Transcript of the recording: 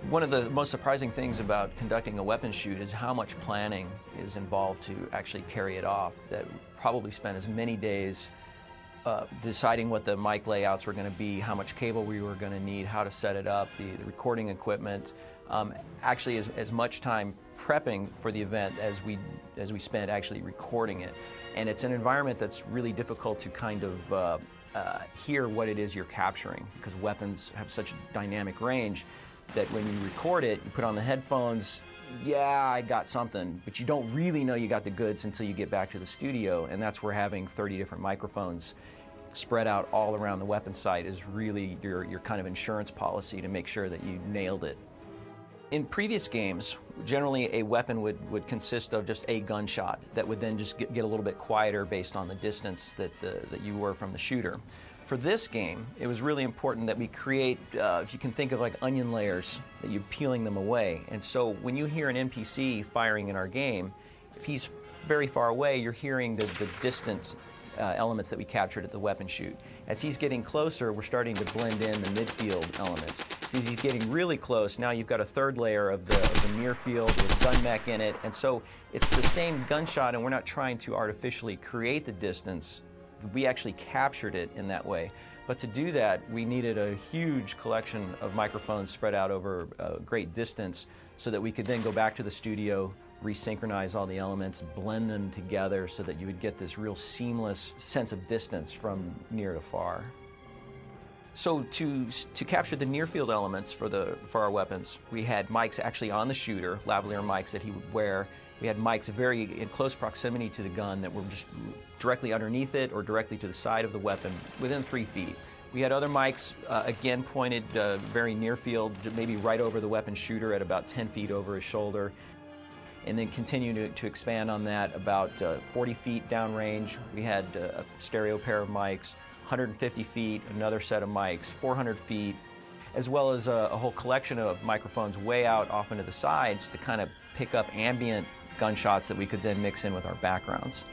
One of the most surprising things about conducting a weapons shoot is how much planning is involved to actually carry it off. That probably spent as many days deciding what the mic layouts were going to be, how much cable we were going to need, how to set it up, the recording equipment. Actually, as much time prepping for the event as we spent actually recording it. And it's an environment that's really difficult to kind of hear what it is you're capturing, because weapons have such a dynamic range that when you record it, you put on the headphones, yeah, I got something, but you don't really know you got the goods until you get back to the studio, and that's where having 30 different microphones spread out all around the weapon site is really your kind of insurance policy to make sure that you nailed it. In previous games, generally a weapon would consist of just a gunshot that would then just get a little bit quieter based on the distance that you were from the shooter. For this game, it was really important that we create, if you can think of like onion layers, that you're peeling them away. And so when you hear an NPC firing in our game, if he's very far away, you're hearing the distant elements that we captured at the weapon shoot. As he's getting closer, we're starting to blend in the midfield elements. As he's getting really close, now you've got a third layer of the near field with gun mech in it. And so it's the same gunshot, and we're not trying to artificially create the distance. We actually captured it in that way. But to do that, we needed a huge collection of microphones spread out over a great distance so that we could then go back to the studio, resynchronize all the elements, blend them together so that you would get this real seamless sense of distance from near to far. So to capture the near field elements for our weapons, we had mics actually on the shooter, lavalier mics that he would wear. We had mics very in close proximity to the gun that were just directly underneath it or directly to the side of the weapon within 3 feet. We had other mics, again, pointed very near field, maybe right over the weapon shooter at about 10 feet over his shoulder. And then continue to expand on that about 40 feet downrange. We had a stereo pair of mics, 150 feet, another set of mics, 400 feet, as well as a whole collection of microphones way out off into the sides to kind of pick up ambient gunshots that we could then mix in with our backgrounds.